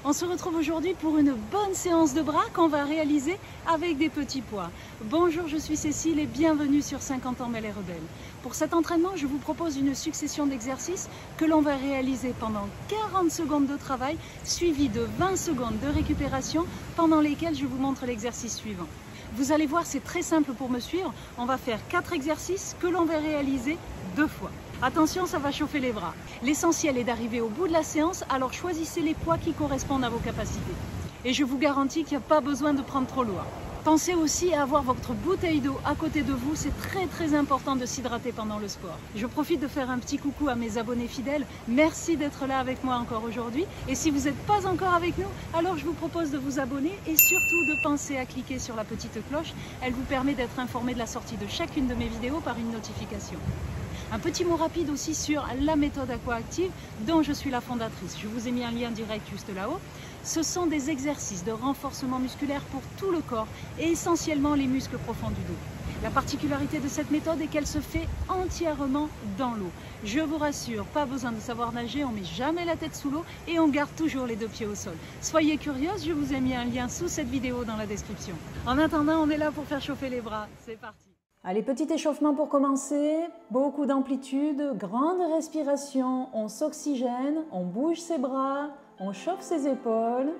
On se retrouve aujourd'hui pour une bonne séance de bras qu'on va réaliser avec des petits poids. Bonjour, je suis Cécile et bienvenue sur 50 ans Belle et Rebelle. Pour cet entraînement, je vous propose une succession d'exercices que l'on va réaliser pendant 40 secondes de travail, suivi de 20 secondes de récupération, pendant lesquelles je vous montre l'exercice suivant. Vous allez voir, c'est très simple pour me suivre. On va faire 4 exercices que l'on va réaliser 2 fois. Attention, ça va chauffer les bras. L'essentiel est d'arriver au bout de la séance, alors choisissez les poids qui correspondent à vos capacités. Et je vous garantis qu'il n'y a pas besoin de prendre trop lourd. Pensez aussi à avoir votre bouteille d'eau à côté de vous, c'est très important de s'hydrater pendant le sport. Je profite de faire un petit coucou à mes abonnés fidèles, merci d'être là avec moi encore aujourd'hui. Et si vous n'êtes pas encore avec nous, alors je vous propose de vous abonner et surtout de penser à cliquer sur la petite cloche, elle vous permet d'être informé de la sortie de chacune de mes vidéos par une notification. Un petit mot rapide aussi sur la méthode Aqua-Active dont je suis la fondatrice. Je vous ai mis un lien direct juste là-haut. Ce sont des exercices de renforcement musculaire pour tout le corps et essentiellement les muscles profonds du dos. La particularité de cette méthode est qu'elle se fait entièrement dans l'eau. Je vous rassure, pas besoin de savoir nager, on ne met jamais la tête sous l'eau et on garde toujours les 2 pieds au sol. Soyez curieuse, je vous ai mis un lien sous cette vidéo dans la description. En attendant, on est là pour faire chauffer les bras. C'est parti! Allez, petit échauffement pour commencer, beaucoup d'amplitude, grande respiration, on s'oxygène, on bouge ses bras, on chauffe ses épaules.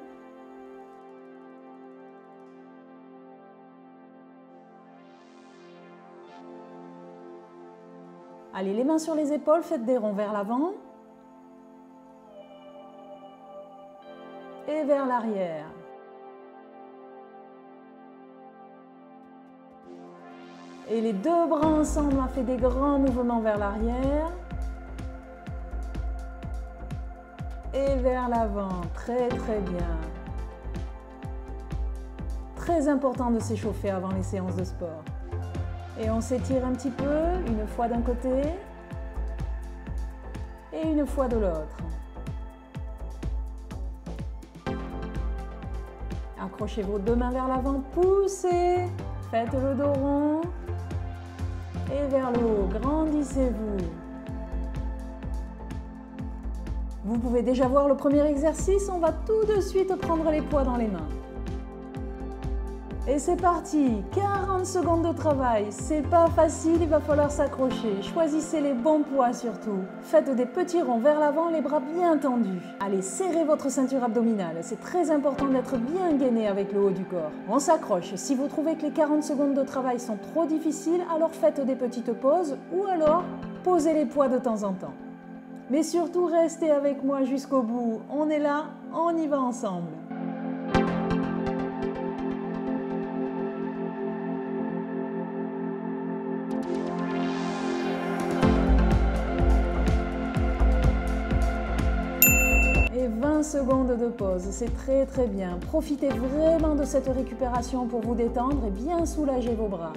Allez, les mains sur les épaules, faites des ronds vers l'avant et vers l'arrière. Et les 2 bras ensemble, on fait des grands mouvements vers l'arrière et vers l'avant. Très bien. Très important de s'échauffer avant les séances de sport. Et on s'étire un petit peu, une fois d'un côté et une fois de l'autre. Accrochez vos 2 mains vers l'avant, poussez, faites le dos rond. Et vers le haut, grandissez-vous. Vous pouvez déjà voir le premier exercice, on va tout de suite prendre les poids dans les mains. Et c'est parti, 40 secondes de travail, c'est pas facile, il va falloir s'accrocher. Choisissez les bons poids surtout. Faites des petits ronds vers l'avant, les bras bien tendus. Allez, serrez votre ceinture abdominale, c'est très important d'être bien gainé avec le haut du corps. On s'accroche, si vous trouvez que les 40 secondes de travail sont trop difficiles, alors faites des petites pauses ou alors posez les poids de temps en temps. Mais surtout, restez avec moi jusqu'au bout, on est là, on y va ensemble. Et 20 secondes de pause, c'est très bien. Profitez vraiment de cette récupération pour vous détendre et bien soulager vos bras.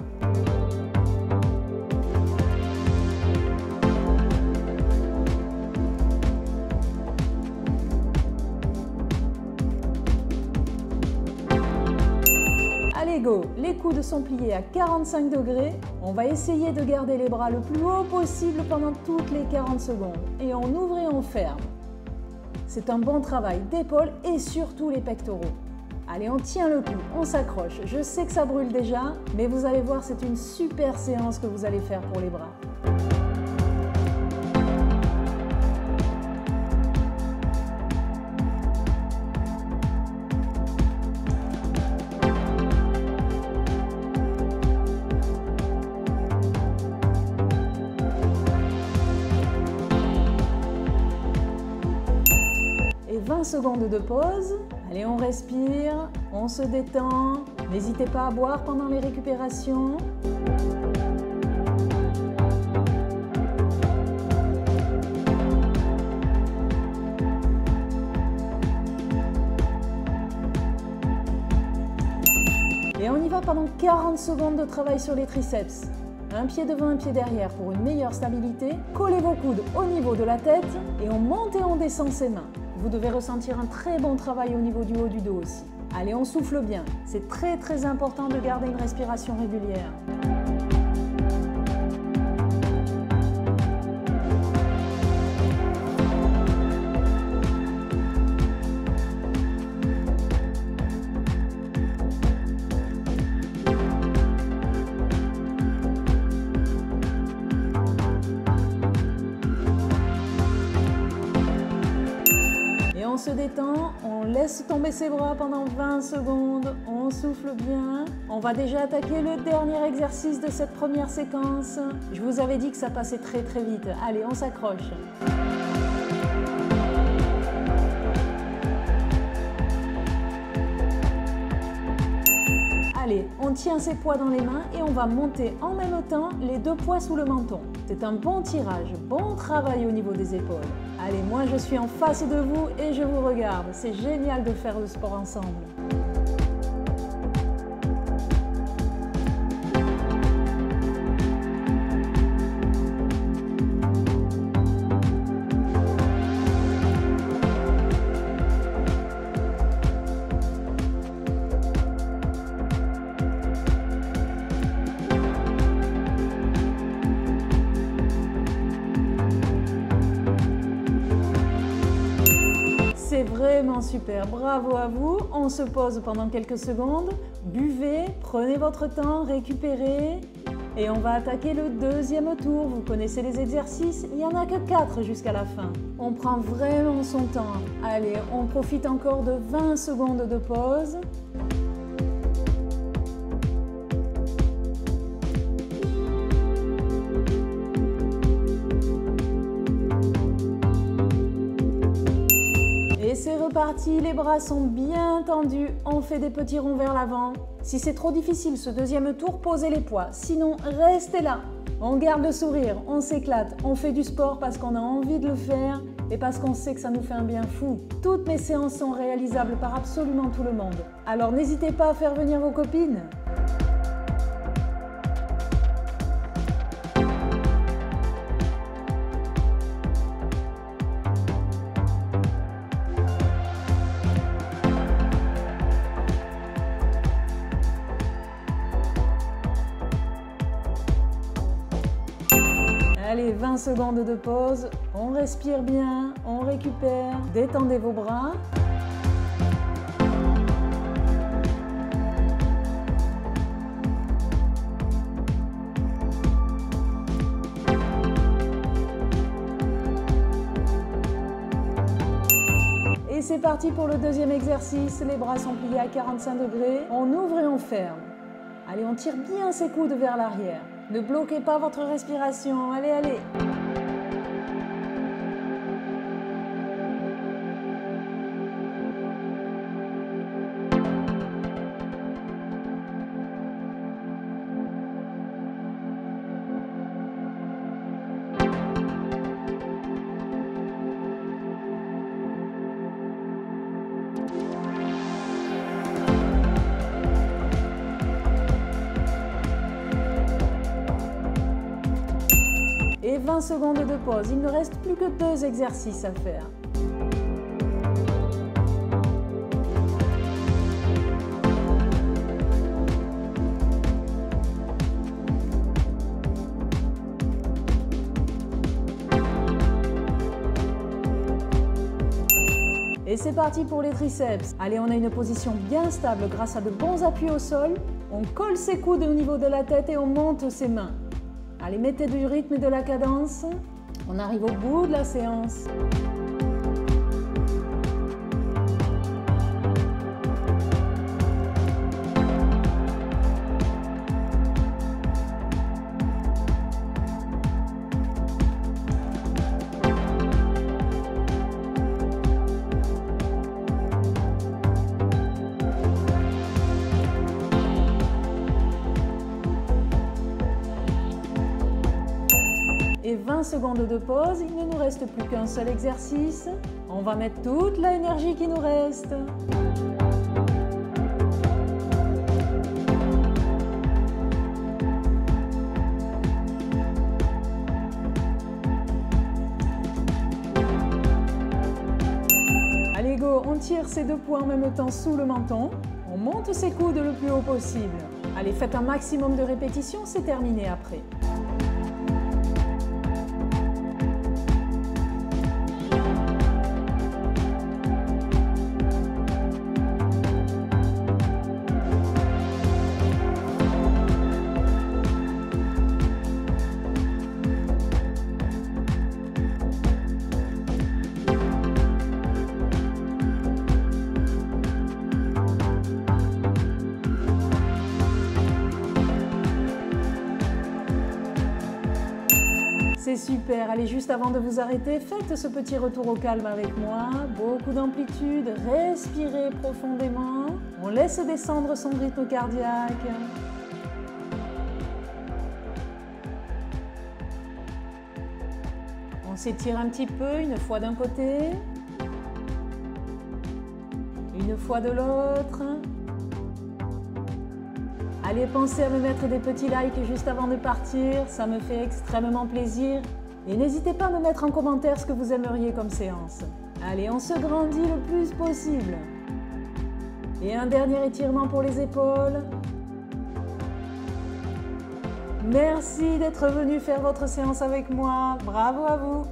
Allez go, les coudes sont pliés à 45 degrés. On va essayer de garder les bras le plus haut possible pendant toutes les 40 secondes. Et on ouvre et on ferme. C'est un bon travail d'épaules et surtout les pectoraux. Allez, on tient le coup, on s'accroche. Je sais que ça brûle déjà, mais vous allez voir, c'est une super séance que vous allez faire pour les bras. Et 20 secondes de pause. Allez, on respire, on se détend. N'hésitez pas à boire pendant les récupérations. Et on y va pendant 40 secondes de travail sur les triceps. Un pied devant, un pied derrière pour une meilleure stabilité. Collez vos coudes au niveau de la tête et on monte et on descend ses mains. Vous devez ressentir un très bon travail au niveau du haut du dos aussi. Allez, on souffle bien. C'est très important de garder une respiration régulière. détend, on laisse tomber ses bras pendant 20 secondes, on souffle bien. On va déjà attaquer le dernier exercice de cette première séquence. Je vous avais dit que ça passait très vite. Allez, on s'accroche. Allez, on tient ses poids dans les mains et on va monter en même temps les 2 poids sous le menton. C'est un bon tirage, bon travail au niveau des épaules. Allez, moi je suis en face de vous et je vous regarde. C'est génial de faire le sport ensemble. C'est vraiment super, bravo à vous. On se pose pendant quelques secondes, buvez, prenez votre temps, récupérez. Et on va attaquer le deuxième tour. Vous connaissez les exercices, il n'y en a que 4 jusqu'à la fin. On prend vraiment son temps. Allez, on profite encore de 20 secondes de pause. Et c'est reparti, les bras sont bien tendus, on fait des petits ronds vers l'avant. Si c'est trop difficile ce deuxième tour, posez les poids, sinon restez là. On garde le sourire, on s'éclate, on fait du sport parce qu'on a envie de le faire et parce qu'on sait que ça nous fait un bien fou. Toutes mes séances sont réalisables par absolument tout le monde. Alors n'hésitez pas à faire venir vos copines. Allez, 20 secondes de pause, on respire bien, on récupère, détendez vos bras. Et c'est parti pour le deuxième exercice, les bras sont pliés à 45 degrés, on ouvre et on ferme. Allez, on tire bien ses coudes vers l'arrière. Ne bloquez pas votre respiration. Allez, allez. Et 20 secondes de pause. Il ne reste plus que 2 exercices à faire. Et c'est parti pour les triceps. Allez, on a une position bien stable grâce à de bons appuis au sol. On colle ses coudes au niveau de la tête et on monte ses mains. Allez, mettez du rythme et de la cadence. On arrive au bout de la séance. Et 20 secondes de pause, il ne nous reste plus qu'un seul exercice. On va mettre toute l'énergie qui nous reste. Allez go, on tire ces 2 poids en même temps sous le menton. On monte ses coudes le plus haut possible. Allez, faites un maximum de répétitions, c'est terminé après. super. Allez, juste avant de vous arrêter, faites ce petit retour au calme avec moi. Beaucoup d'amplitude, respirez profondément. On laisse descendre son rythme cardiaque. On s'étire un petit peu, une fois d'un côté, une fois de l'autre. Allez, pensez à me mettre des petits likes juste avant de partir, ça me fait extrêmement plaisir. Et n'hésitez pas à me mettre en commentaire ce que vous aimeriez comme séance. Allez, on se grandit le plus possible. Et un dernier étirement pour les épaules. Merci d'être venu faire votre séance avec moi. Bravo à vous.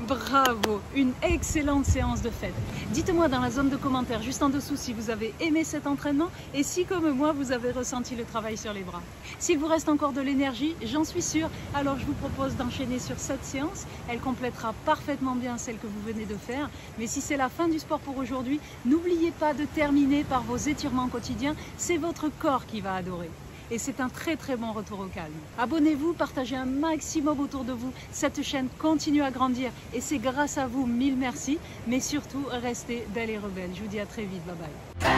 Bravo, une excellente séance de fête. Dites-moi dans la zone de commentaires juste en dessous si vous avez aimé cet entraînement et si comme moi vous avez ressenti le travail sur les bras. S'il vous reste encore de l'énergie, j'en suis sûre, alors je vous propose d'enchaîner sur cette séance. Elle complétera parfaitement bien celle que vous venez de faire. Mais si c'est la fin du sport pour aujourd'hui, n'oubliez pas de terminer par vos étirements quotidiens. C'est votre corps qui va adorer. Et c'est un très bon retour au calme. Abonnez-vous, partagez un maximum autour de vous. Cette chaîne continue à grandir et c'est grâce à vous, mille merci. Mais surtout, restez belle et rebelle. Je vous dis à très vite, bye bye.